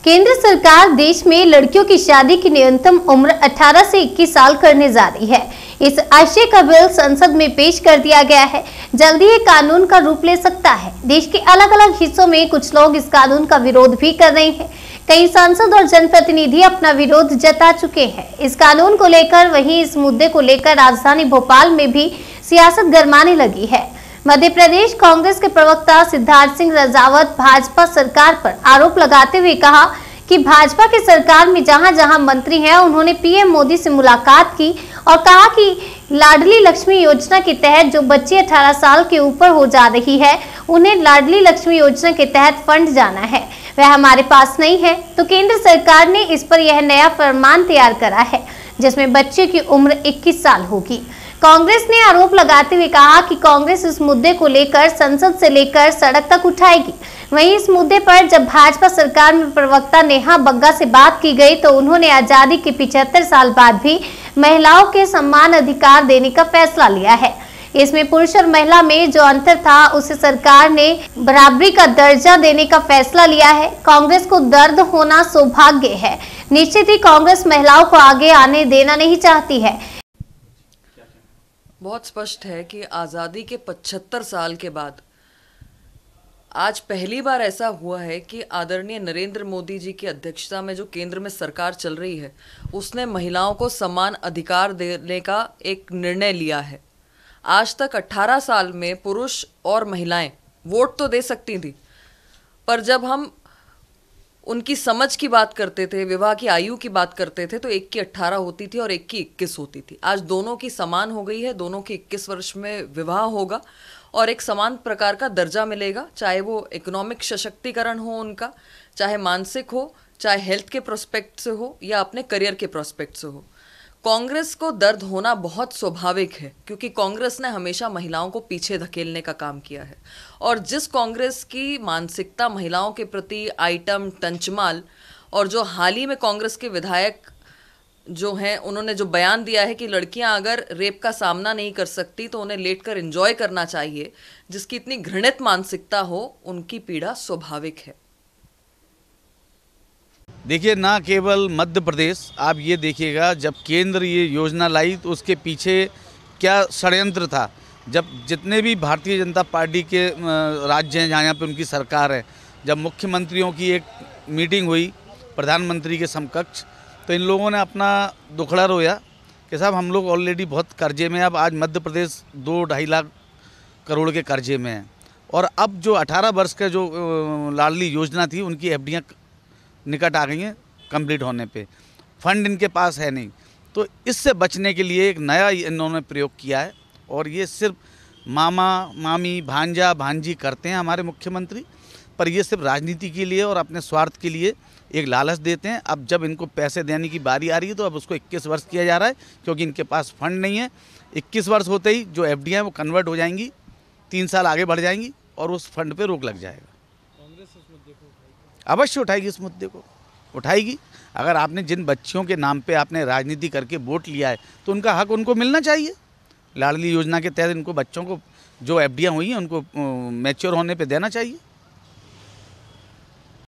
केंद्र सरकार देश में लड़कियों की शादी की न्यूनतम उम्र 18 से 21 साल करने जा रही है। इस आशय का बिल संसद में पेश कर दिया गया है। जल्दी ये कानून का रूप ले सकता है। देश के अलग अलग हिस्सों में कुछ लोग इस कानून का विरोध भी कर रहे हैं। कई सांसद और जनप्रतिनिधि अपना विरोध जता चुके हैं इस कानून को लेकर। वहीं इस मुद्दे को लेकर राजधानी भोपाल में भी सियासत गरमाने लगी है। मध्य प्रदेश कांग्रेस के प्रवक्ता सिद्धार्थ सिंह रजावत भाजपा सरकार पर आरोप लगाते हुए कहा कि भाजपा की सरकार में जहां जहां मंत्री हैं उन्होंने पीएम मोदी से मुलाकात की और कहा कि लाडली लक्ष्मी योजना के तहत जो बच्ची 18 साल के ऊपर हो जा रही है उन्हें लाडली लक्ष्मी योजना के तहत फंड जाना है, वह हमारे पास नहीं है। तो केंद्र सरकार ने इस पर यह नया फरमान तैयार करा है जिसमें बच्चे की उम्र 21 साल होगी। कांग्रेस ने आरोप लगाते हुए कहा कि कांग्रेस इस मुद्दे को लेकर संसद से लेकर सड़क तक उठाएगी। वहीं इस मुद्दे पर जब भाजपा सरकार में प्रवक्ता नेहा बग्गा से बात की गई तो उन्होंने आजादी के 75 साल बाद भी महिलाओं के समान अधिकार देने का फैसला लिया है। इसमें पुरुष और महिला में जो अंतर था उसे सरकार ने बराबरी का दर्जा देने का फैसला लिया है। कांग्रेस को दर्द होना सौभाग्य है। निश्चित ही कांग्रेस महिलाओं को आगे आने देना नहीं चाहती है। बहुत स्पष्ट है कि आज़ादी के 75 साल के बाद आज पहली बार ऐसा हुआ है कि आदरणीय नरेंद्र मोदी जी की अध्यक्षता में जो केंद्र में सरकार चल रही है उसने महिलाओं को समान अधिकार देने का एक निर्णय लिया है। आज तक 18 साल में पुरुष और महिलाएं वोट तो दे सकती थी, पर जब हम उनकी समझ की बात करते थे, विवाह की आयु की बात करते थे तो एक की 18 होती थी और एक की 21 होती थी। आज दोनों की समान हो गई है, दोनों की 21 वर्ष में विवाह होगा और एक समान प्रकार का दर्जा मिलेगा, चाहे वो इकोनॉमिक सशक्तिकरण हो उनका, चाहे मानसिक हो, चाहे हेल्थ के प्रोस्पेक्ट से हो या अपने करियर के प्रोस्पेक्ट से हो। कांग्रेस को दर्द होना बहुत स्वाभाविक है क्योंकि कांग्रेस ने हमेशा महिलाओं को पीछे धकेलने का काम किया है और जिस कांग्रेस की मानसिकता महिलाओं के प्रति आइटम टंचमाल और जो हाल ही में कांग्रेस के विधायक जो हैं उन्होंने जो बयान दिया है कि लड़कियां अगर रेप का सामना नहीं कर सकती तो उन्हें लेटकर एंजॉय करना चाहिए, जिसकी इतनी घृणित मानसिकता हो, उनकी पीड़ा स्वाभाविक है। देखिए, ना केवल मध्य प्रदेश, आप ये देखिएगा जब केंद्र ये योजना लाई तो उसके पीछे क्या षड्यंत्र था। जब जितने भी भारतीय जनता पार्टी के राज्य हैं जहाँ पे उनकी सरकार है, जब मुख्यमंत्रियों की एक मीटिंग हुई प्रधानमंत्री के समकक्ष तो इन लोगों ने अपना दुखड़ा रोया कि साहब हम लोग ऑलरेडी बहुत कर्जे में हैं। अब आज मध्य प्रदेश 2-2.5 लाख करोड़ के कर्जे में है और अब जो 18 वर्ष का जो लाडली योजना थी उनकी एफडीआं निकट आ गई हैं कंप्लीट होने पे, फंड इनके पास है नहीं। तो इससे बचने के लिए एक नया इन्होंने प्रयोग किया है और ये सिर्फ मामा मामी भांजा भांजी करते हैं हमारे मुख्यमंत्री, पर ये सिर्फ राजनीति के लिए और अपने स्वार्थ के लिए एक लालच देते हैं। अब जब इनको पैसे देने की बारी आ रही है तो अब उसको 21 वर्ष किया जा रहा है क्योंकि इनके पास फंड नहीं है। 21 वर्ष होते ही जो एफडीआं वो कन्वर्ट हो जाएंगी, 3 साल आगे बढ़ जाएंगी और उस फंड पे रोक लग जाएगा। कांग्रेस इस मुद्दे को अवश्य उठाएगी, इस मुद्दे को उठाएगी। अगर आपने जिन बच्चियों के नाम पे आपने राजनीति करके वोट लिया है तो उनका हक उनको मिलना चाहिए। लाडली योजना के तहत इनको बच्चों को जो एफडीआं हुई हैं उनको मैच्योर होने पे देना चाहिए।